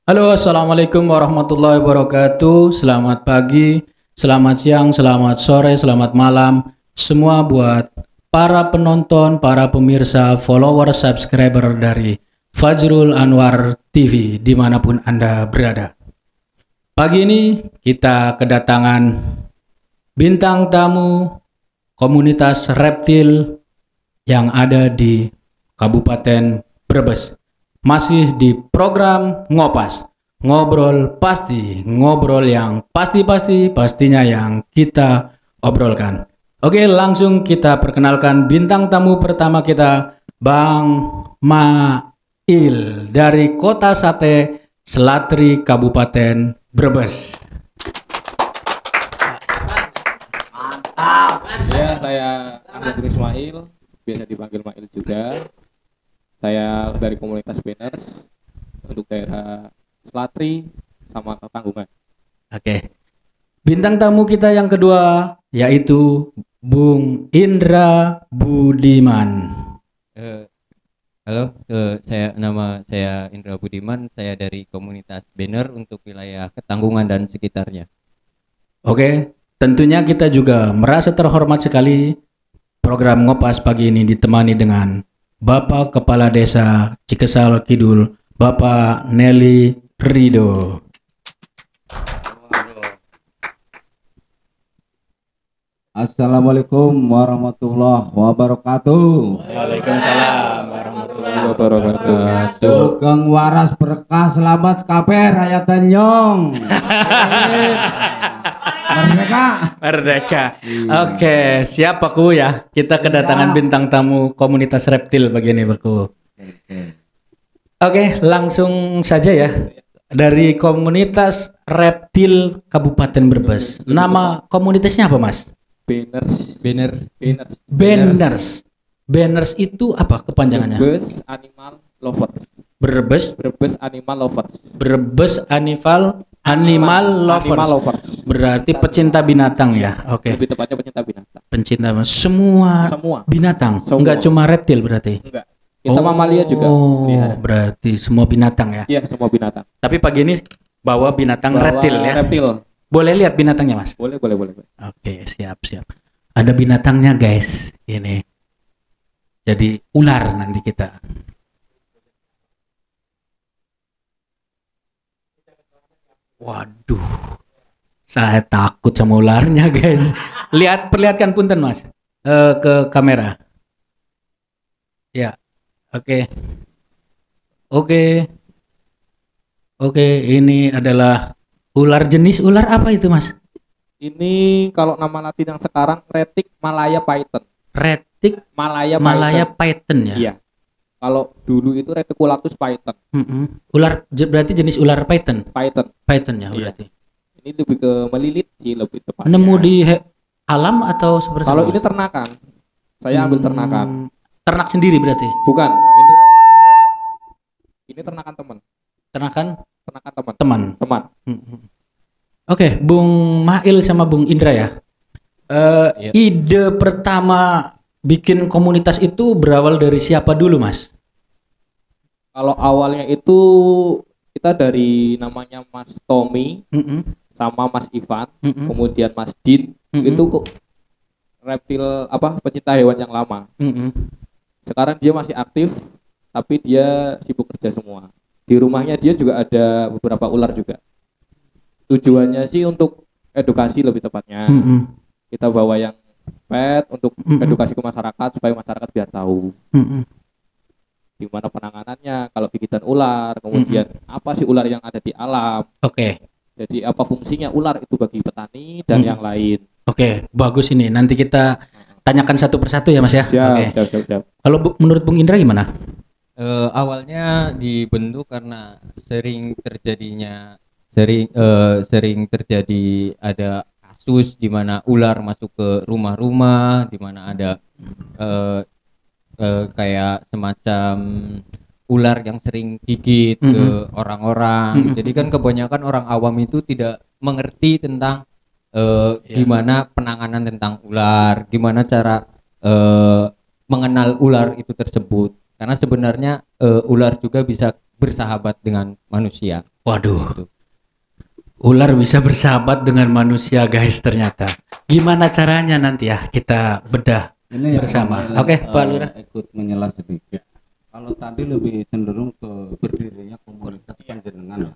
Halo, assalamualaikum warahmatullahi wabarakatuh. Selamat pagi, selamat siang, selamat sore, selamat malam. Semua buat para penonton, para pemirsa, follower, subscriber dari Fajrul Anwar TV dimanapun Anda berada. Pagi ini kita kedatangan bintang tamu komunitas reptil yang ada di Kabupaten Brebes. Masih di program Ngopas, ngobrol pasti, ngobrol yang pasti-pasti, pastinya yang kita obrolkan. Oke, langsung kita perkenalkan bintang tamu pertama kita, Bang Mail dari Kota Sate, Selatri, Kabupaten Brebes. Ya, saya Ahmad Ismail, biasa dipanggil Mail juga. Saya dari komunitas Banners untuk daerah Selatri sama Ketanggungan. Oke. Bintang tamu kita yang kedua yaitu Bung Indra Budiman. Halo, nama saya Indra Budiman. Saya dari komunitas Banner untuk wilayah Ketanggungan dan sekitarnya. Oke, tentunya kita juga merasa terhormat sekali program Ngopas pagi ini ditemani dengan Bapak Kepala Desa Cikesal Kidul, Bapak Nelly Rido. Assalamualaikum warahmatullahi wabarakatuh. Waalaikumsalam warahmatullahi Wabarakatuh. Sugeng waras berkah selamat kabar rakyat Tanjung. Merdeka. Merdeka. Oke, siap Paku ya. Kita kedatangan bintang tamu komunitas reptil begini Paku. Oke, langsung saja ya. Dari komunitas reptil Kabupaten Brebes. Nama komunitasnya apa, Mas? Banners. Banners. Banners itu apa kepanjangannya? Brebes Animal Lover. Brebes Animal Lover. Brebes Animal Lovers. Berarti pecinta binatang ya. Oke. Lebih tepatnya pecinta binatang. Pencinta semua Semua. binatang. Semua. Enggak cuma reptil berarti. Enggak. Kita mamalia juga. Oh, berarti semua binatang ya. Iya, semua binatang. Tapi pagi ini bawa binatang reptil ya. Reptil. Boleh lihat binatangnya, Mas? Boleh. Oke, siap. Ada binatangnya, guys. Ini. Jadi ular nanti kita. Waduh. Saya takut sama ularnya, guys. Perlihatkan punten, Mas. Ke kamera. Ya. Oke. Oke, ini adalah ular jenis ular apa itu, Mas? Ini kalau nama latin yang sekarang Retic Malaya Python. Retic Malaya Python ya. Iya. Kalau dulu itu Reticulatus Python. Ular berarti jenis ular Python. Python ya Iya. berarti. Ini lebih ke melilit sih lebih tepatnya. Nemu di alam atau seperti Kalau apa, ini Mas? ternakan. Saya ambil ternakan. Ternak sendiri berarti. Bukan. Ini ternakan teman. Ternakan Teman. teman. Oke, Bung Mail sama Bung Indra ya. Iya. Ide pertama bikin komunitas itu berawal dari siapa dulu, Mas? Kalau awalnya itu kita dari namanya Mas Tommy sama Mas Ivan, kemudian Mas Din, itu kok reptil pecinta hewan yang lama. Sekarang dia masih aktif, tapi dia sibuk kerja semua. Di rumahnya dia juga ada beberapa ular juga. Tujuannya sih untuk edukasi lebih tepatnya. Kita bawa yang pet untuk edukasi ke masyarakat supaya masyarakat biar tahu gimana penanganannya kalau gigitan ular, kemudian apa sih ular yang ada di alam. Oke. Jadi apa fungsinya ular itu bagi petani dan yang lain. Oke, bagus ini. Nanti kita tanyakan satu persatu ya, Mas ya. Oke. Siap. Kalau menurut Bung Indra gimana? Awalnya dibentuk karena sering terjadi ada kasus di mana ular masuk ke rumah-rumah, di mana ada kayak semacam ular yang sering gigit ke orang-orang. Jadi kan kebanyakan orang awam itu tidak mengerti tentang gimana penanganan tentang ular, gimana cara mengenal ular itu tersebut. Karena sebenarnya ular juga bisa bersahabat dengan manusia. Waduh. Ular bisa bersahabat dengan manusia guys ternyata. Gimana caranya nanti ya kita bedah Ini yang bersama. Mail, Oke, Pak Lurah. ikut menyela sedikit. Kalau tadi lebih cenderung ke berdirinya komunitas panjenengan ya.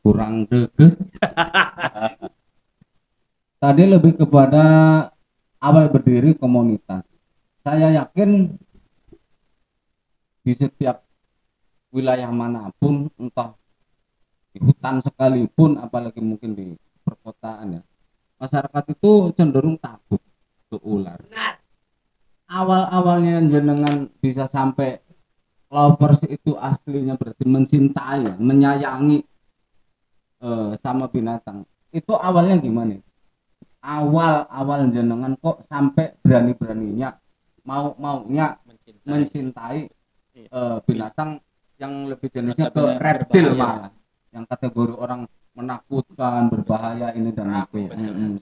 Kurang deket. Tadi lebih kepada awal berdiri komunitas. Saya yakin di setiap wilayah manapun, entah di hutan sekalipun, apalagi mungkin di perkotaan ya, masyarakat itu cenderung takut ke ular. Awal-awalnya jenengan bisa sampai lovers itu aslinya berarti mencintai, ya, menyayangi sama binatang. Itu awalnya gimana? Awal jenengan kok sampai berani-beraninya maunya mencintai binatang yang lebih jenisnya ke reptil malah, yang kategori orang menakutkan, berbahaya ini dan itu,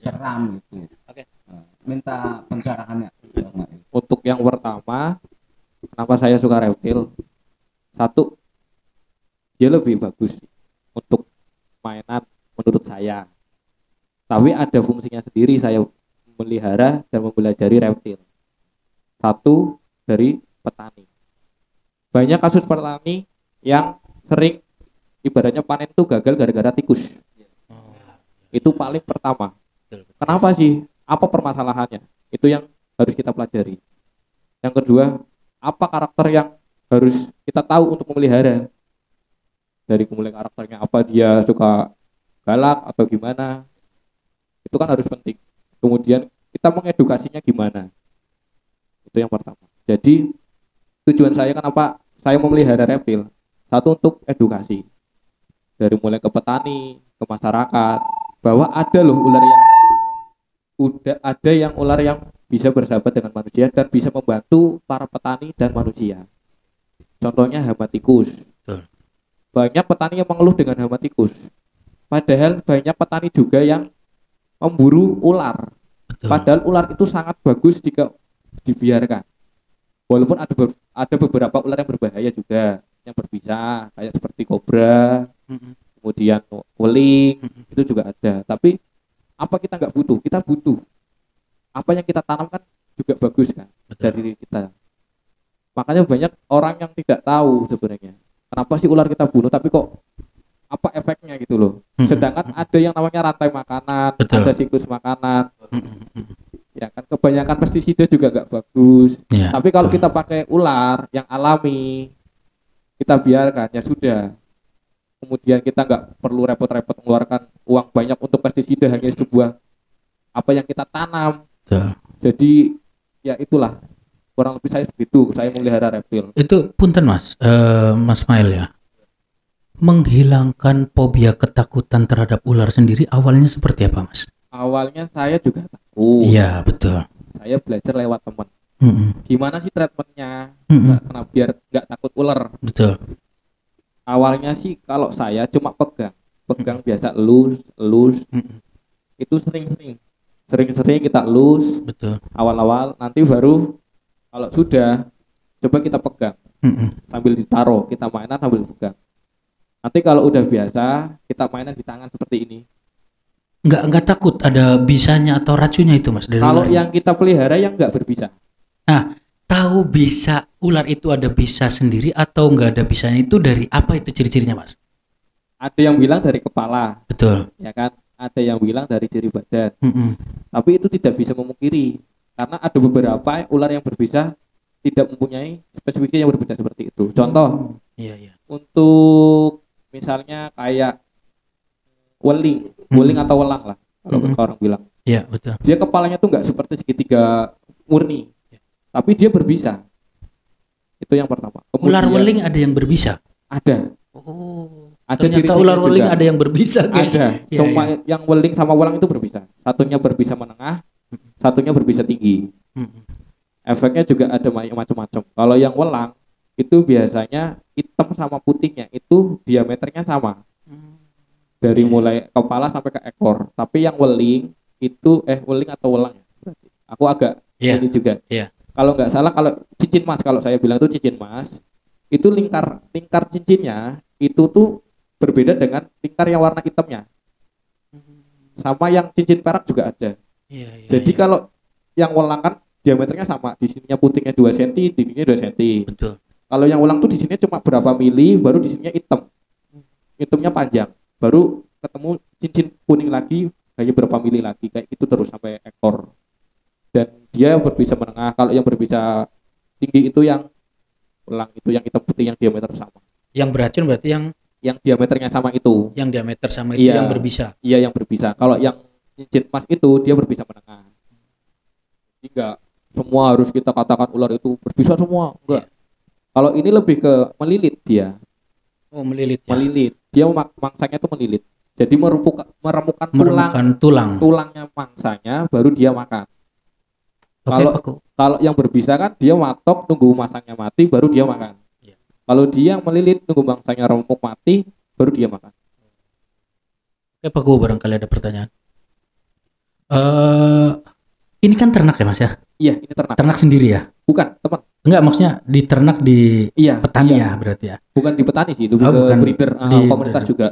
seram gitu. Minta pencerahannya. Untuk yang pertama, kenapa saya suka reptil? Satu, dia lebih bagus untuk mainan menurut saya. Tapi ada fungsinya sendiri saya memelihara dan mempelajari reptil. Satu, dari petani. Banyak kasus petani yang sering ibaratnya panen itu gagal gara-gara tikus. Itu paling pertama. Kenapa sih? Apa permasalahannya? Itu yang harus kita pelajari. Yang kedua, apa karakter yang harus kita tahu untuk memelihara? Dari mulai karakternya, apa dia suka galak atau gimana? Itu kan harus penting. Kemudian kita mengedukasinya gimana? Itu yang pertama. Jadi tujuan saya kenapa saya memelihara reptil, satu untuk edukasi dari mulai ke petani, ke masyarakat, bahwa ada loh ular yang ular yang bisa bersahabat dengan manusia dan bisa membantu para petani dan manusia. Contohnya hama tikus. Banyak petani yang mengeluh dengan hama tikus, padahal banyak petani juga yang memburu ular. Padahal ular itu sangat bagus jika dibiarkan. Walaupun ada beberapa ular yang berbahaya juga, yang berbisa, kayak seperti kobra, kemudian weling, itu juga ada. Tapi apa kita nggak butuh? Kita butuh. Apa yang kita tanamkan juga bagus kan dari kita. Makanya banyak orang yang tidak tahu sebenarnya kenapa sih ular kita bunuh, tapi kok apa efeknya gitu loh. Sedangkan ada yang namanya rantai makanan, ada siklus makanan. Ya kan kebanyakan pestisida juga nggak bagus. Tapi kalau kita pakai ular yang alami, kita biarkan ya sudah. Kemudian kita nggak perlu repot-repot mengeluarkan uang banyak untuk pestisida, hanya sebuah apa yang kita tanam. Jadi ya itulah kurang lebih saya begitu. Saya memelihara reptil. Itu punten Mas, Mas Mail ya. Menghilangkan fobia ketakutan terhadap ular sendiri awalnya seperti apa Mas? Awalnya saya juga takut. Iya betul. Saya belajar lewat teman. Gimana sih treatmentnya? Kenapa biar nggak takut ular? Betul. Awalnya sih kalau saya cuma pegang biasa elus. Itu sering kita elus. Betul. Awal-awal, nanti baru kalau sudah coba kita pegang sambil ditaruh, kita mainan sambil pegang. Nanti kalau udah biasa kita mainan di tangan seperti ini. Nggak takut ada bisanya atau racunnya itu Mas? Kalau yang kita pelihara yang nggak berbisa. Nah, tahu bisa ular itu ada bisa sendiri atau nggak ada bisanya itu dari apa itu ciri-cirinya Mas? Ada yang bilang dari kepala. Betul. Ya kan? Ada yang bilang dari ciri badan. Tapi itu tidak bisa memungkiri karena ada beberapa ular yang berbisa tidak mempunyai spesifik yang berbeda seperti itu. Contoh, untuk misalnya kayak weling atau welang lah kalau orang bilang. Iya betul. Dia kepalanya tuh nggak seperti segitiga murni, tapi dia berbisa. Itu yang pertama. Kemudian, ular weling ada yang berbisa? Ada. Oh. Ada ternyata ular weling ada yang berbisa guys. Ada. Yang weling sama welang itu berbisa. Satunya berbisa menengah, satunya berbisa tinggi. Efeknya juga ada macam-macam. Kalau yang welang itu biasanya hitam sama putihnya itu diameternya sama. Dari mulai kepala sampai ke ekor. Tapi yang weling itu weling atau welang ya berarti. Aku agak ini juga. Kalau nggak salah kalau cincin mas, kalau saya bilang itu cincin mas, itu lingkar cincinnya itu tuh berbeda dengan lingkar yang warna hitamnya. Sama yang cincin perak juga ada. Jadi kalau yang welang kan diameternya sama, di sininya putingnya 2 cm, dindingnya 2 cm. Betul. Kalau yang welang tuh di sini cuma berapa mili, baru di sininya hitam. Hitamnya panjang, baru ketemu cincin kuning lagi, hanya berapa mili lagi, kayak itu terus sampai ekor. Dan dia berbisa menengah. Kalau yang berbisa tinggi itu yang welang, itu yang hitam putih yang diameter sama. Yang beracun berarti Yang diameternya sama itu. yang diameter sama itu Iya. yang berbisa. Iya, yang berbisa. Kalau yang cincin emas itu dia berbisa menengah. Jadi enggak semua harus kita katakan ular itu berbisa semua, enggak. Kalau ini lebih ke melilit dia. Oh, melilit ya. Melilit. Dia mangsanya itu melilit. Jadi meremukkan tulang. tulangnya mangsanya baru dia makan. Oke, Pak Ku. Kalau yang berbisa kan dia matok nunggu masangnya mati baru dia makan. Iya. Kalau dia melilit nunggu mangsanya remuk mati baru dia makan. Oke, Pak Ku, barangkali ada pertanyaan. Ini kan ternak ya, Mas ya? Iya, ini ternak. Ternak sendiri ya? Bukan, teman. Enggak, maksudnya di ternak di Iya, petani iya. ya berarti ya. Bukan di petani sih, lebih Oh, ke bukan breeder, di komunitas breeder. juga.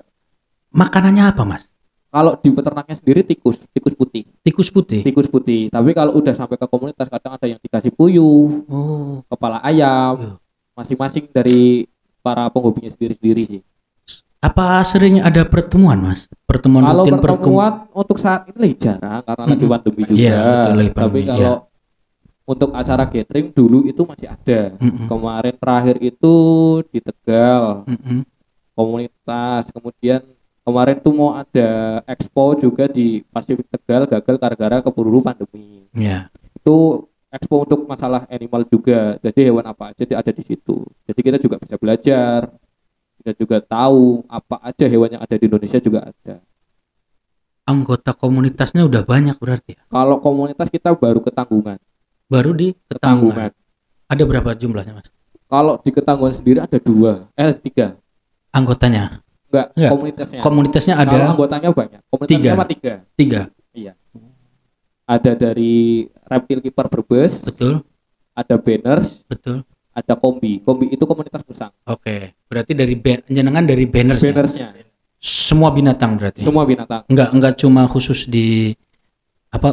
Makanannya apa, Mas? Kalau di peternaknya sendiri tikus putih. Tikus putih. Tikus putih. Tapi kalau udah sampai ke komunitas kadang ada yang dikasih puyuh, Oh, kepala ayam, Iya. masing-masing dari para penghobinya sendiri-sendiri sih. apa sering ada pertemuan, Mas? Pertemuan Kalau rutin pertemuan untuk saat ini jarang karena lagi Mm-mm. pandemi juga. Iya, betul, lagi Tapi pandemi, kalau untuk acara gathering dulu itu masih ada. Mm-mm. Kemarin terakhir itu di Tegal Mm-mm. komunitas, kemudian kemarin tuh mau ada expo juga di Pasifik Tegal, gagal gara-gara keburu pandemi. Ya. Itu expo untuk masalah animal juga, jadi hewan apa aja ada di situ. Jadi kita juga bisa belajar, kita juga tahu apa aja hewan yang ada di Indonesia juga ada. Anggota komunitasnya udah banyak berarti ya? Kalau komunitas kita baru Ketanggungan. Baru di Ketanggungan. Ada berapa jumlahnya, Mas? Kalau di Ketanggungan sendiri ada 3 Anggotanya? enggak, Enggak. komunitasnya. Komunitasnya Kalau ada anggotanya banyak, komunitasnya Tiga. cuma 3. 3. Ada dari Reptil Keeper Brebes, Betul, ada Banners, betul. ada Kombi. Kombi itu komunitas musang. Oke. Berarti dari jenengan dari banners ya? Bannersnya Semua binatang berarti. semua binatang. Enggak cuma khusus di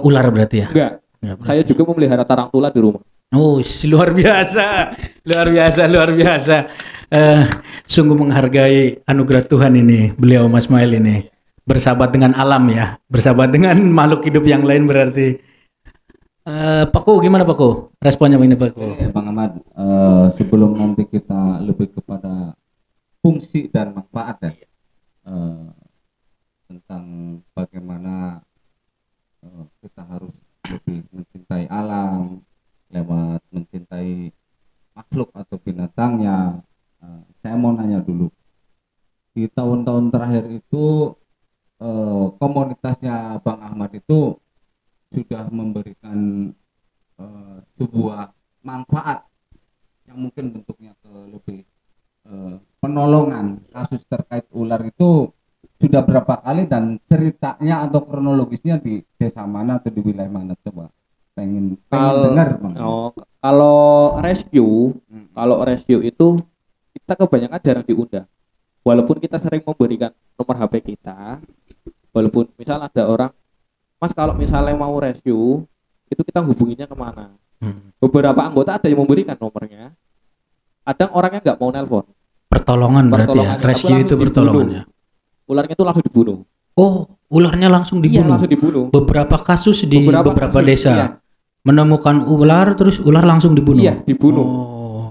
ular berarti ya? Enggak, Enggak, berarti. saya juga memelihara tarantula di rumah. Oh, luar biasa. Luar biasa. Sungguh menghargai anugerah Tuhan ini, beliau Mas Mail ini. Bersahabat dengan alam ya, bersahabat dengan makhluk hidup yang lain berarti. Pak Ku, gimana Pak Ku? Responnya ini Pak Ku? Bang Ahmad, sebelum nanti kita lebih kepada fungsi dan manfaat ya, tentang bagaimana kita harus lebih mencintai alam lewat mencintai makhluk atau binatangnya. Saya mau nanya dulu, di tahun-tahun terakhir itu komunitasnya Bang Ahmad itu sudah memberikan sebuah manfaat yang mungkin bentuknya ke lebih penolongan kasus terkait ular itu sudah berapa kali dan ceritanya atau kronologisnya di desa mana atau di wilayah mana, coba pengen dengar Bang. Kalau rescue itu kita kebanyakan jarang diundang. Walaupun kita sering memberikan nomor HP kita, walaupun misal ada orang, Mas kalau misalnya mau rescue itu kita hubunginya kemana? Beberapa anggota ada yang memberikan nomornya, kadang orangnya nggak mau nelpon. Pertolongan berarti ya, Pertolongannya, rescue tapi itu langsung pertolongan dibunuh. ya. Ularnya itu langsung dibunuh. Oh, ularnya langsung Iya, dibunuh. langsung dibunuh. Beberapa kasus di beberapa kasus, desa iya. menemukan ular terus ular langsung dibunuh. Iya, dibunuh.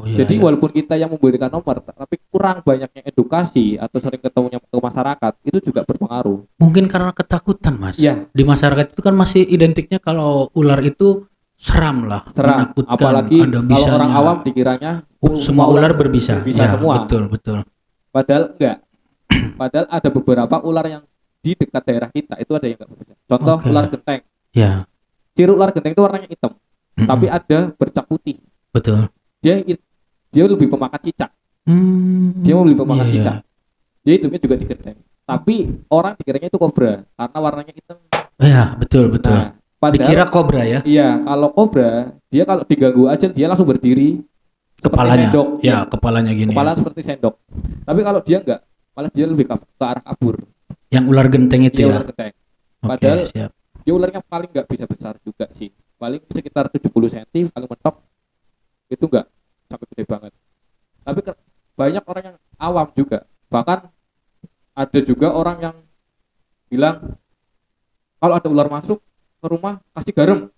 Oh, iya, Jadi iya. walaupun kita yang memberikan nomor, tapi kurang banyaknya edukasi atau sering ketemunya ke masyarakat, itu juga berpengaruh. Mungkin karena ketakutan, Mas. Iya. Di masyarakat itu kan masih identiknya kalau ular itu seram lah, Seram. menakutkan, Apalagi ada kalau bisanya. orang awam dikiranya Semua ular berbisa. berbisa Ya, semua. Betul, betul. Padahal enggak. Padahal ada beberapa ular yang di dekat daerah kita itu ada yang enggak berbisa. Contoh Oke. ular genteng. Ya, Ciri ular genteng itu warnanya hitam, tapi ada bercak putih. betul. Dia lebih pemakan cicak. Dia mau beli pemakan iya, cicak. Dia hidupnya juga di genteng. Tapi orang dikiranya itu kobra karena warnanya hitam. Iya, betul, betul. Nah, padahal Dikira kobra ya. iya, kalau kobra dia kalau diganggu aja dia langsung berdiri. Kepalanya. sendok. Ya, kepalanya gini. Kepala Ya. seperti sendok. Tapi kalau dia enggak, malah dia lebih ke arah kabur. Yang ular genteng itu Dia ya. ular genteng. Oke, Padahal siap. dia ularnya paling nggak bisa besar juga sih. Paling sekitar 70 cm paling mentok. Itu enggak sampai gede banget. Tapi banyak orang yang awam juga. Bahkan ada juga orang yang bilang kalau ada ular masuk ke rumah pasti garam.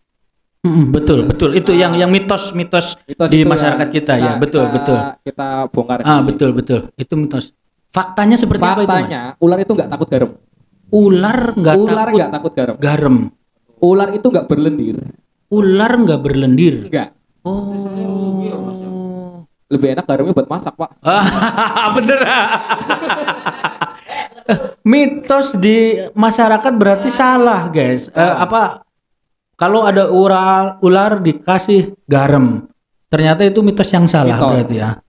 Betul, betul. Itu yang mitos-mitos Mitos di itu masyarakat yang kita ya. Betul, betul. Kita bongkar. Betul, betul. Itu mitos. Faktanya seperti apa itu, Mas? Faktanya ular itu nggak takut garam. Ular nggak Takut garam. garam. Ular itu nggak berlendir. Ular nggak berlendir. Enggak. Oh. Lebih enak garamnya buat masak, Pak. Bener. Mitos di masyarakat berarti salah, guys. Kalau ada ular dikasih garam, ternyata itu mitos yang salah berarti ya.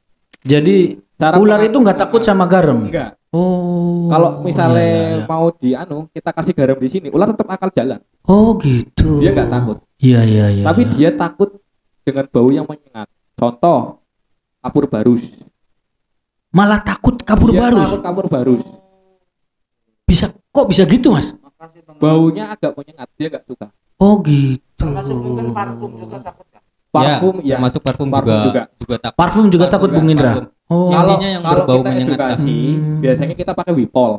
Jadi ular itu nggak takut sama garam. Enggak. Oh. Kalau misalnya iya. mau kita kasih garam di sini, ular tetap akal jalan. Oh gitu. Dia nggak takut. Iya. Tapi dia takut dengan bau yang menyengat. Contoh, kapur barus. Malah takut kapur Dia barus. takut kapur barus. Kok bisa gitu, Mas? Baunya agak menyengat, dia nggak suka. Oh gitu. Termasuk mungkin parfum juga takut kan? Parfum ya, termasuk parfum parfum juga takut. Parfum juga takut, Bung Indra. Parfum. Oh, Kalau Intinya yang kalau berbau kita menyengat lah. edukasi, biasanya kita pakai Wipol.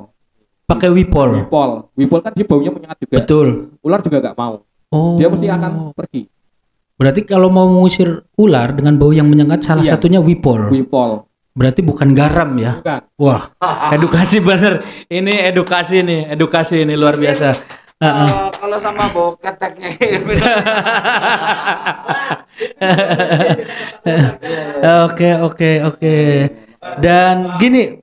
pakai Wipol. Wipol kan dia baunya menyengat juga. Betul. Ular juga nggak mau. Oh. Dia mesti akan pergi. Berarti kalau mau mengusir ular dengan bau yang menyengat salah Iya. satunya Wipol. Wipol. Berarti bukan garam ya. Bukan. Wah, edukasi bener. Ini edukasi ini luar biasa. Kalau sama bau keteknya Oke. Dan gini,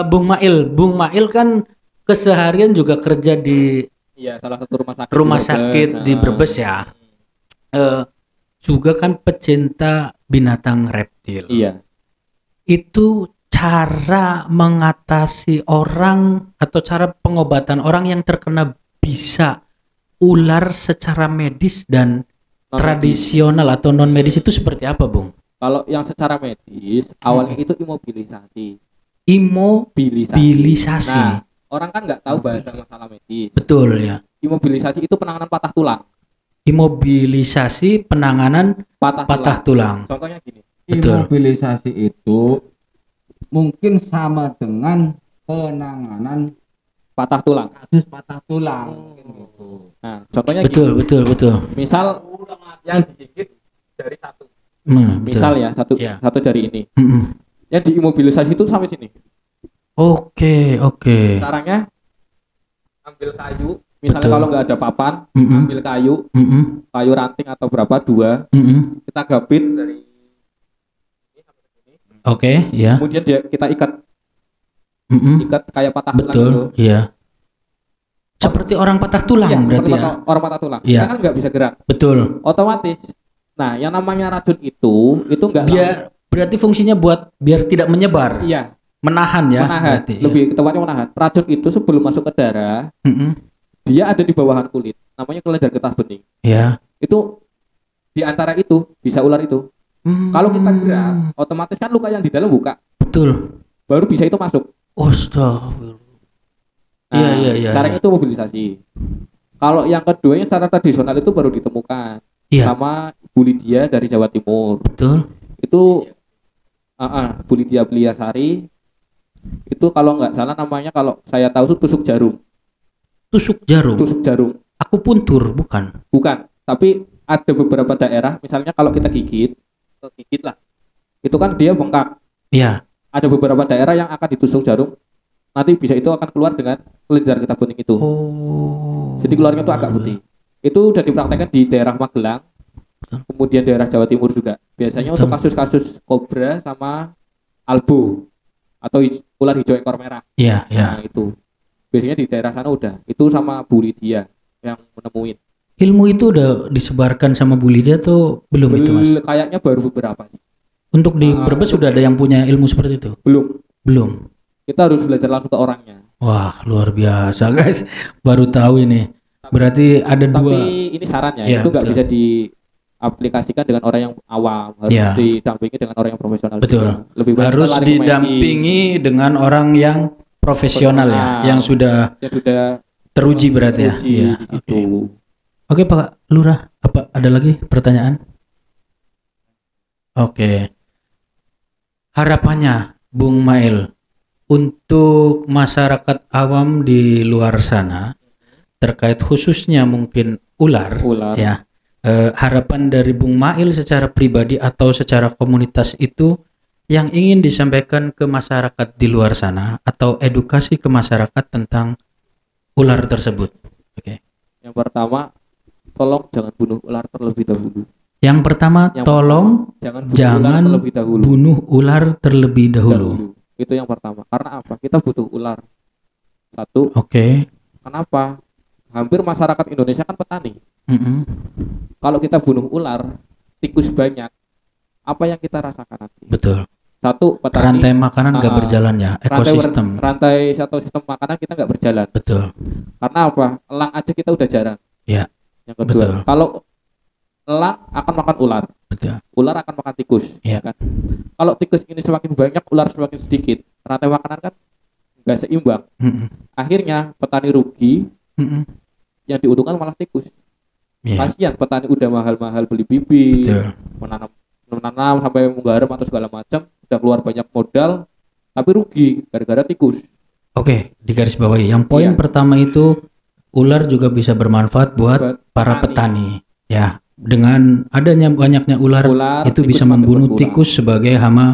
Bung Mail kan keseharian juga kerja di Iya, salah satu rumah sakit di Brebes ya. Juga kan pecinta binatang reptil. Iya. Itu cara mengatasi orang atau cara pengobatan orang yang terkena bisa ular secara medis dan tradisional atau non medis itu seperti apa, Bung? Kalau yang secara medis awalnya itu imobilisasi. Imobilisasi. Nah, orang kan nggak tahu bahasa masalah medis. Betul ya. Imobilisasi itu penanganan patah tulang. Imobilisasi penanganan patah tulang. Contohnya gini. Betul. Imobilisasi itu mungkin sama dengan penanganan Patah tulang. kasus patah tulang. Mungkin gitu. Nah, contohnya gini. Betul. Misal yang digigit dari satu. Betul. Misal ya, Ya. satu jari ini. Mm-mm. Yang diimobilisasi itu sampai sini. Oke. Caranya ambil kayu, misalnya Betul. kalau nggak ada papan, Mm-mm. ambil kayu ranting atau berapa, 2, Mm-mm. kita gapit dari ini sampai sini. Oke, ya. Kemudian kita ikat Mm-mm. kayak patah tulang gitu. Betul, iya. Seperti orang patah tulang Iya, berarti seperti ya. orang patah tulang. Iya. Kita kan nggak bisa gerak. Betul. Otomatis. Nah, yang namanya racun itu nggak Biar berarti fungsinya buat biar tidak menyebar, iya, menahan ya. menahan. Berarti, ya. Lebih tepatnya menahan. Racun itu sebelum masuk ke darah, Mm-mm. dia ada di bawahan kulit. Namanya kelenjar getah bening. Ya. Itu di antara itu bisa ular itu. Kalau kita gerak, otomatis kan luka yang di dalam buka. Betul. Baru bisa itu masuk. Astagfirullah. Nah, Iya. caranya itu mobilisasi. Kalau yang keduanya secara tradisional itu baru ditemukan Iya, sama Bu Lydia dari Jawa Timur. betul. Itu Bu Lydia Bliasari. Itu kalau nggak salah namanya, kalau saya tahu itu tusuk jarum. Tusuk jarum. Tusuk jarum. Akupuntur bukan? Bukan, tapi ada beberapa daerah, misalnya kalau kita gigit lah, itu kan dia bengkak. Iya. Ada beberapa daerah yang akan ditusuk jarum, nanti bisa itu akan keluar dengan kelenjar getah bening itu. Oh. Jadi keluarnya itu agak putih. Itu udah dipraktekkan di daerah Magelang, kemudian daerah Jawa Timur juga. Biasanya Betul. untuk kasus-kasus kobra sama albo atau ular hijau ekor merah. Iya. Nah, itu biasanya di daerah sana udah. Itu sama Bu Lydia yang menemuin. Ilmu itu udah disebarkan sama Bu Lydia atau belum itu, Mas? Kayaknya baru beberapa. Untuk di Brebes sudah ada yang punya ilmu seperti itu? Belum. Kita harus belajar langsung ke orangnya. Wah, luar biasa, guys. Baru tahu ini. Berarti ada Tapi dua. ini saran ya, Iya, itu nggak betul. bisa aplikasikan dengan orang yang awam, harus Ya. didampingi dengan orang yang profesional Betul. juga. Lebih baik Harus kita lari ke medis didampingi dengan orang yang profesional ya, Profesional. yang sudah yang sudah teruji berarti ya. teruji Iya. di Oke. situ. Oke, Pak Lurah, apa ada lagi pertanyaan? Oke. Harapannya Bung Mail untuk masyarakat awam di luar sana terkait khususnya mungkin ular, Ular. ya. Harapan dari Bung Mail secara pribadi atau secara komunitas itu yang ingin disampaikan ke masyarakat di luar sana atau edukasi ke masyarakat tentang ular tersebut. Oke. Yang pertama, tolong jangan bunuh ular terlebih dahulu. Yang pertama, Yang tolong Jangan bunuh ular jangan terlebih dahulu. bunuh ular terlebih dahulu. Itu yang pertama. Karena apa? Kita butuh ular. Satu, Oke. kenapa? Hampir masyarakat Indonesia kan petani. Mm-mm. Kalau kita bunuh ular, tikus banyak. Apa yang kita rasakan nanti? Betul. Satu, petani. Rantai makanan nggak Ah, berjalan ya, ekosistem. Rantai satu sistem makanan kita nggak berjalan. Betul. Karena apa? Elang aja kita udah jarang. Ya. Yang kedua, Betul. kalau elang akan makan ular, Betul. ular akan makan tikus. Ya. Kan? Kalau tikus ini semakin banyak, ular semakin sedikit. Rantai makanan kan nggak seimbang. Mm-mm. Akhirnya petani rugi, Mm-mm. yang diuntungkan malah tikus. Ya. Kasihan petani udah mahal-mahal beli bibit, Betul. menanam sampai menggarap atau segala macam, udah keluar banyak modal, tapi rugi gara-gara tikus. Oke, di garis bawahi. Yang poin Iya. pertama itu ular juga bisa bermanfaat buat Buat para petani. Ya, dengan adanya banyaknya ular, Ular itu tikus bisa semakin membunuh berkurang. tikus sebagai hama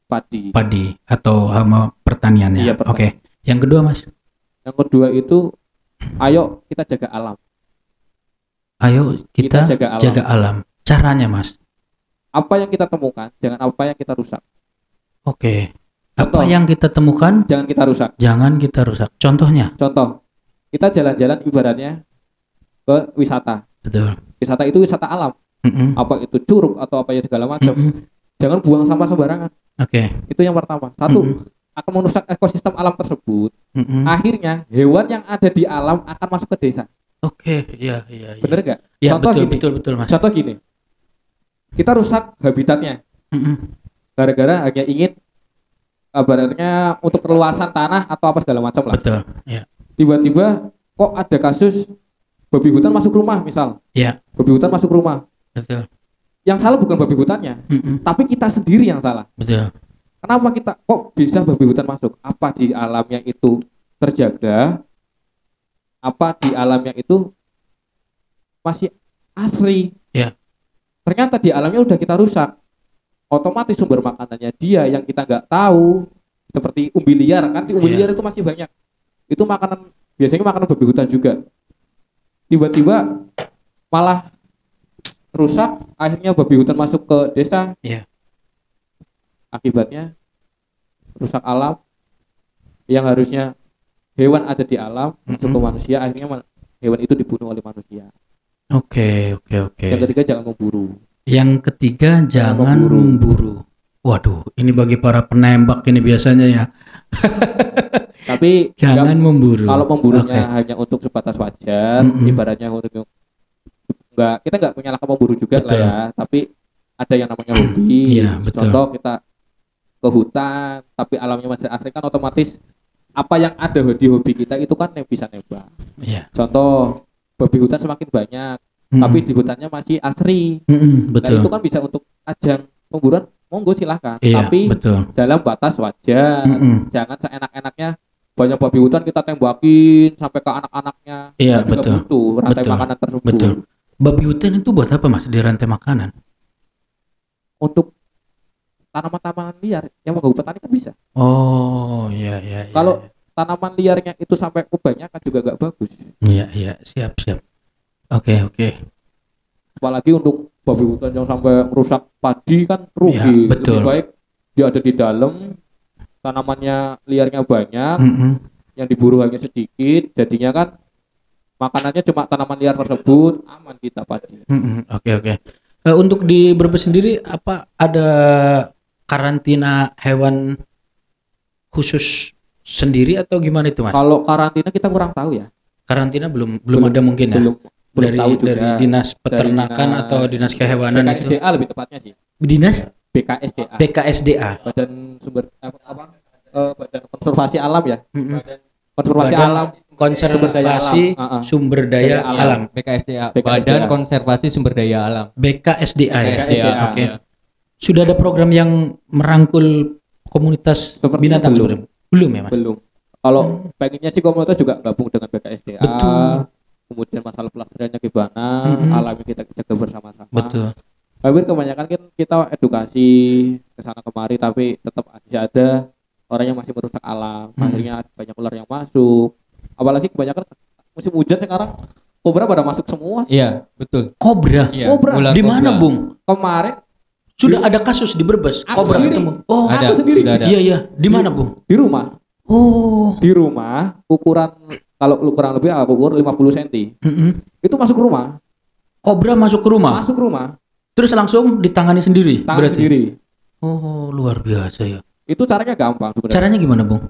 Padi. padi atau hama pertaniannya. Iya, pertanian. Oke. Yang kedua, Mas. Yang kedua itu, ayo kita jaga alam. Ayo kita Kita jaga alam. jaga alam. Caranya, Mas. Apa yang kita temukan, jangan apa yang kita rusak. Oke. Apa Contoh. yang kita temukan Jangan kita rusak. jangan kita rusak. Contohnya. Contoh, kita jalan-jalan ibaratnya ke wisata. Betul. Wisata itu wisata alam. Mm-mm. Apa itu curug atau apa ya segala macam. Mm-mm. Jangan buang sampah sembarangan. Oke. Itu yang pertama. Satu, Mm-mm. akan merusak ekosistem alam tersebut. Mm-mm. Akhirnya hewan yang ada di alam akan masuk ke desa. Oke, iya iya. Bener nggak? Ya, Contoh betul gini. betul Mas. Contoh gini, kita rusak habitatnya Mm-mm. gara-gara hanya ingin ibaratnya untuk perluasan tanah atau apa segala macam lah. Betul. Ya. Tiba-tiba kok ada kasus babi hutan masuk rumah misal. Ya. Babi hutan masuk rumah. Betul. Yang salah bukan babi hutannya, Mm-mm. tapi kita sendiri yang salah. Betul. Kenapa kita kok bisa babi hutan masuk? Apa di alamnya itu terjaga? Apa di alamnya itu masih asri? Ya. Ternyata di alamnya udah kita rusak. Otomatis sumber makanannya dia yang kita nggak tahu. Seperti umbi liar kan, di umbi Ya. liar itu masih banyak. Itu makanan, biasanya makanan babi hutan juga. Tiba-tiba malah rusak, akhirnya babi hutan masuk ke desa. Ya. Akibatnya rusak alam yang harusnya hewan ada di alam masuk ke manusia, akhirnya hewan itu dibunuh oleh manusia. Oke. Yang ketiga, jangan memburu. Yang ketiga jangan memburu. memburu. Waduh, ini bagi para penembak ini biasanya ya. Tapi Jangan nggak- memburu. kalau memburunya Oke. hanya untuk sebatas wajar, Mm-mm. ibaratnya untuk kita nggak menyalahkan memburu juga Betul. lah ya, tapi ada yang namanya hobi. Iya, betul. Contoh kita ke hutan, tapi alamnya masih asri kan otomatis apa yang ada di hobi kita itu kan yang bisa nembak. Iya. Contoh babi hutan semakin banyak, Mm-mm. tapi di hutannya masih asri. Mm-mm, Nah betul. itu kan bisa untuk ajang pemburuan, monggo silahkan. Iya, Tapi betul. dalam batas wajar. Mm-mm. Jangan seenak-enaknya banyak babi hutan kita tembakin sampai ke anak-anaknya. Iya, Kita juga betul. butuh rantai Betul. makanan tersebut. Betul. Babi hutan itu buat apa Mas di rantai makanan? Untuk tanaman-tanaman liar yang mengganggu petani kan bisa. Oh, iya. Kalau tanaman liarnya itu sampai kebanyakan juga nggak bagus. Iya, siap. Oke. Apalagi untuk babi hutan yang sampai merusak padi kan rugi. Iya, betul. Lebih baik dia ada di dalam, tanamannya liarnya banyak, Mm-mm. yang diburu hanya sedikit, jadinya kan makanannya cuma tanaman liar tersebut, aman kita padi. Mm-mm. Oke. Untuk di Brebes sendiri apa ada karantina hewan khusus sendiri atau gimana itu Mas? Kalau karantina kita kurang tahu ya. Karantina belum ada mungkin ya. belum tahu juga. dari dinas peternakan dinas- atau dinas kehewanan itu. BKSDA lebih tepatnya sih. Dinas BKSDA. BKSDA. Badan Sumber Badan Konservasi Alam ya. Mm-mm. Konservasi Badan Alam. Konservasi Sumber Daya Daya Alam. BKSDA, BKSDA. Badan Konservasi Sumber Daya Alam. BKSDA ya. BKSDA. Oke. ya. Sudah ada program yang merangkul komunitas Sepertinya binatang belum. sebenarnya? Belum ya, Mas? Belum. Kalau pengennya sih komunitas juga gabung dengan BKSDA. Betul. Kemudian masalah pelestariannya gimana, Mm-mm. alami kita jaga bersama-sama. Betul. Tapi kebanyakan kan kita edukasi ke sana kemari tapi tetap ada orang yang masih merusak alam. Akhirnya banyak ular yang masuk. Apalagi kebanyakan musim hujan sekarang kobra pada masuk semua. Iya, betul. Kobra. Iya, Kobra. ular Di mana, kobra. Bung? Kemarin Sudah ada kasus di Brebes. Aku Kobra sendiri. ketemu. Oh, Ada, aku sendiri. sudah ada. iya iya. Di mana, Bung? di rumah, Oh. ukuran kalau kurang lebih aku ukur 50 cm. Mm-mm. Itu masuk rumah, Kobra masuk ke rumah. masuk rumah, Terus langsung ditangani sendiri. tangan berarti. sendiri. Oh, luar biasa ya. Itu caranya gampang sebenarnya. Caranya gimana, Bung?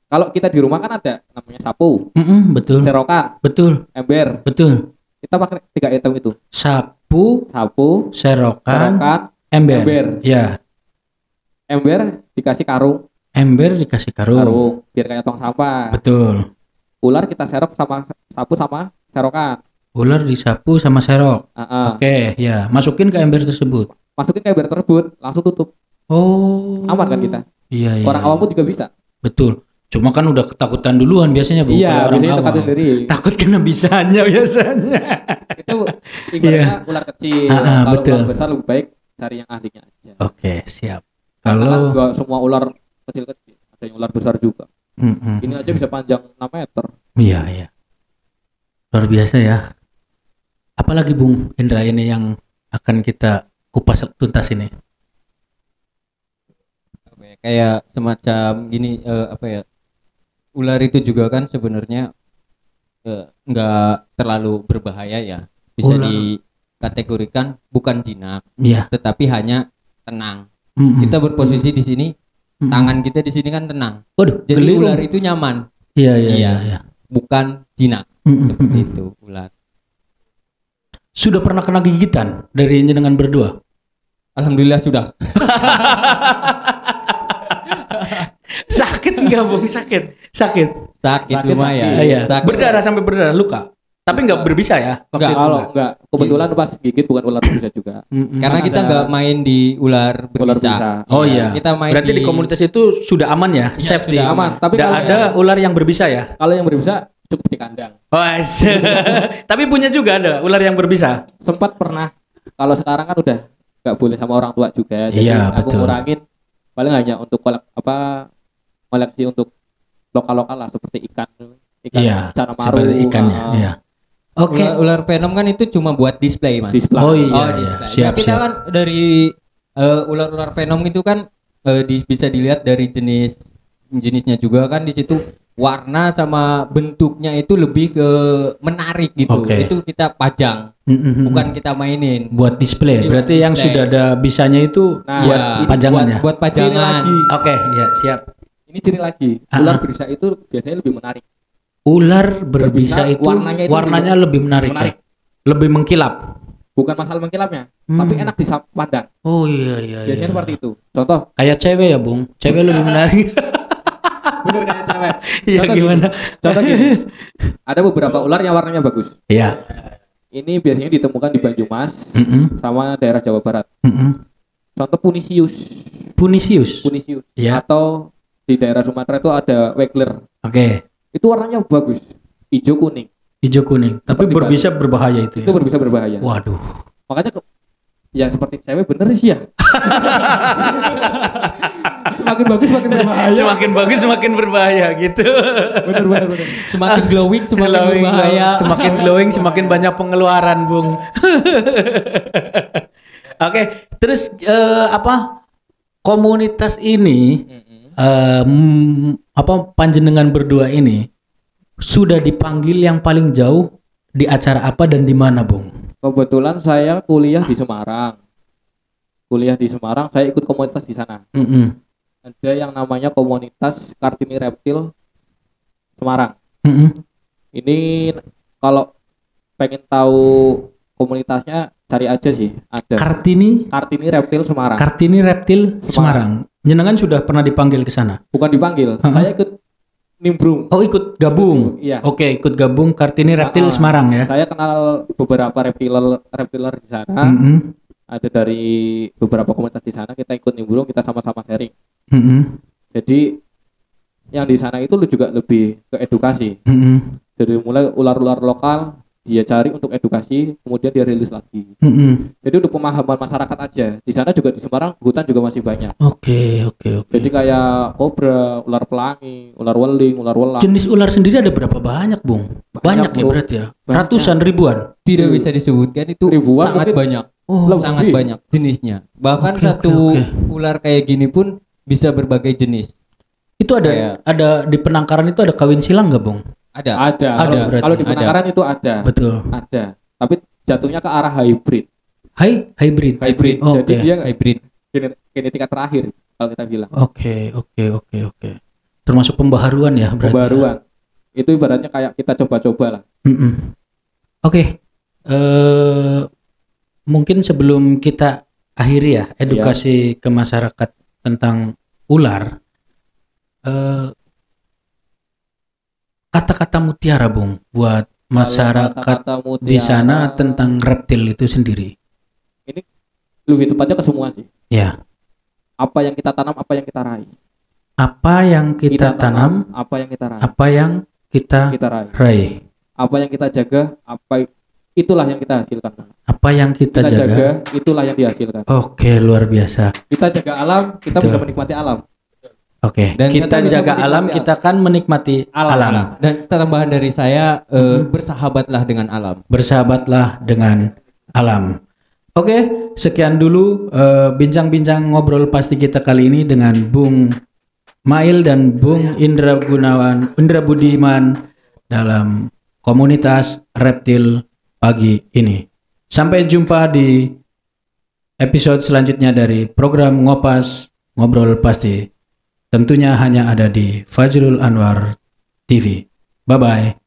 Kalau kita di rumah kan ada namanya sapu, Betul. serokan, Betul. ember. Betul. Kita pakai 3 item itu. Sapu, Sapu, serokan, serokan, ember. ember. Ya, Ember dikasih karung, ember dikasih karung. biar kayak tong sampah. Betul. Ular kita serok sama sapu sama serokan. Ular disapu sama serok. Ah, Oke, ya. Masukin ke ember tersebut. Masukin ke ember tersebut, langsung tutup. Oh. Aman kan kita? Iya, iya. Orang awam pun juga bisa. Betul. Cuma kan udah ketakutan duluan biasanya, Bu. Iya, kalau orang biasanya tempat awam. sendiri. Takut kena bisanya biasanya. Itu ibaratnya ular kecil. Kalau betul. ular besar lebih baik cari yang ahlinya aja. Oke, siap. Karena kan Kalau nggak semua ular kecil-kecil, ada yang ular besar juga. Mm-mm. Ini aja bisa panjang 6 meter. Iya, iya. Luar biasa ya. Apalagi Bung Indra ini yang akan kita kupas tuntas ini. Apa ya, kayak semacam gini apa ya? Ular itu juga kan sebenarnya nggak terlalu berbahaya ya. Bisa Ular. dikategorikan bukan jinak, Iya. tetapi hanya tenang. Mm-mm. Kita berposisi di sini, Mm-mm. tangan kita di sini kan tenang. Waduh, Jadi geli, ular Bung. itu nyaman, Iya, iya, Iya. iya. bukan jinak. Mm-mm. Seperti itu ular. Sudah pernah kena gigitan dari jenengan berdua? Alhamdulillah sudah. Sakit enggak, Bung? Sakit. Sakit. Sakit Sakit, lumayan. sakit. Iya. Sakit. Berdarah sampai berdarah, luka. Tapi enggak berbisa ya waktu Enggak, itu. Kalau enggak? enggak, kebetulan pas gigit bukan ular bisa juga. Mm-mm. Karena Kan kita ada nggak main di ular ular berbisa. bisa. Oh iya. Kita main Berarti di komunitas itu sudah aman ya, Iya, safety. sudah Aman, tapi Tidak kalau ada ular yang berbisa ya. kalau yang berbisa cukup di kandang. Tapi punya juga ada ular yang berbisa. Sempat pernah, kalau sekarang kan udah nggak boleh sama orang tua juga. Jadi Iya, aku betul. ngurangin paling hanya untuk koleksi untuk lokal-lokal lah seperti ikan Iya, cara maru. seperti ikannya. Iya. Oke. Ular venom kan itu cuma buat display, Mas. Display. Oh iya, iya. display. Siap, Nah, kita siap. kan dari ular-ular venom itu kan bisa dilihat dari jenisnya juga kan di situ warna sama bentuknya itu lebih ke menarik gitu. Oke. Itu kita pajang, Mm-mm. bukan kita mainin. buat display. Iya, Berarti yang display. sudah ada bisanya itu Nah, buat Ya, pajangan ya. buat Sini pajangan. lagi. Oke, ya siap. Ini ciri lagi. Ah. Ular berbisa itu biasanya lebih menarik. Ular berbisa Berbisa, itu warnanya warnanya, itu lebih menarik, menarik. ya? Lebih mengkilap. Bukan masalah mengkilapnya, Hmm. tapi enak dipandang. Oh iya iya. Biasanya iya. seperti itu. Contoh, Kayak cewek ya, Bung. Cewek lebih menarik. bener kayak cewek. Iya Contoh gimana? Contoh gini, ada beberapa ular yang warnanya bagus. Iya. Ini biasanya ditemukan di Banyumas Mm-mm. sama daerah Jawa Barat. Mm-mm. Contoh Punisius, Punisius. Iya. atau di daerah Sumatera itu ada Wegler. Oke. Itu warnanya bagus, hijau kuning. Hijau kuning. Tapi Seperti berbisa berbahaya itu ya. Itu berbisa berbahaya. Waduh. Makanya ya seperti cewek bener sih ya. Semakin bagus semakin berbahaya. Semakin bagus semakin berbahaya gitu. Bener bener bener. Semakin glowing semakin Glowing, berbahaya. Semakin glowing semakin banyak pengeluaran, Bung. Oke, terus apa? Komunitas ini apa panjenengan berdua ini sudah dipanggil yang paling jauh di acara apa dan di mana, Bung? Kebetulan saya kuliah di Semarang. Kuliah di Semarang, saya ikut komunitas di sana. Mm-mm. Ada yang namanya komunitas Kartini Reptil Semarang. Mm-mm. Ini kalau pengen tahu komunitasnya cari aja sih, ada. Kartini Reptil Semarang. Kartini Reptil Semarang. Jenengan sudah pernah dipanggil ke sana? Bukan dipanggil, saya ikut nimbrung. Oh, ikut gabung. Iya. Oke, ikut gabung Kartini Reptil Semarang ya. Saya kenal beberapa reptiler di sana. Ada dari beberapa komunitas di sana, kita ikut nimbrung, kita sama-sama sharing. Jadi yang di sana itu juga lebih ke edukasi. Dari mulai ular-ular lokal dia cari untuk edukasi, kemudian dia rilis lagi. Jadi untuk pemahaman masyarakat aja. Di sana juga di Semarang hutan juga masih banyak. Oke. Jadi kayak kobra, ular pelangi, ular weling, ular welang. Jenis ular sendiri ada berapa banyak, Bung? Banyak ya Bro. berarti ya. Ratusan, ribuan. Tidak bisa disebutkan itu Ribuan sangat mungkin. banyak. Oh, Sangat lebih. banyak jenisnya. Bahkan Oke, satu oke. ular kayak gini pun bisa berbagai jenis. itu ada Kayak- di penangkaran itu ada kawin silang nggak, Bung? Ada. Ada. Ada berarti. Kalau di penangkaran itu ada. Betul. Ada. Tapi jatuhnya ke arah hybrid. Hybrid. Hybrid. Oke. Jadi dia Hybrid. genetika terakhir kalau kita bilang. Oke. Termasuk pembaharuan ya berarti. Pembaruan. Itu ibaratnya kayak kita coba-coba lah. Oke. Mungkin sebelum kita akhiri ya edukasi ke masyarakat tentang ular. Kata-kata mutiara, Bung, buat masyarakat Kata-kata mutiara, di sana tentang reptil itu sendiri. lebih tepatnya ke semua sih. Ya. Apa yang kita tanam, apa yang kita raih. Apa yang kita tanam, apa yang kita raih. apa yang kita Kita raih. raih. Apa yang kita jaga, itulah yang kita hasilkan. Apa yang kita jaga. Itulah yang dihasilkan. Oke, luar biasa. Kita jaga alam, kita Betul. bisa menikmati alam. Oke, Dan kita kita bisa jaga alam, menikmati kita akan menikmati alam. Dan tambahan dari saya bersahabatlah dengan alam. Bersahabatlah dengan alam. Oke, sekian dulu bincang-bincang ngobrol pasti kita kali ini dengan Bung Mail dan Bung Indra Budiman dalam komunitas reptil pagi ini. Sampai jumpa di episode selanjutnya dari program Ngopas Ngobrol Pasti. Tentunya hanya ada di Fajrul Anwar TV. Bye-bye.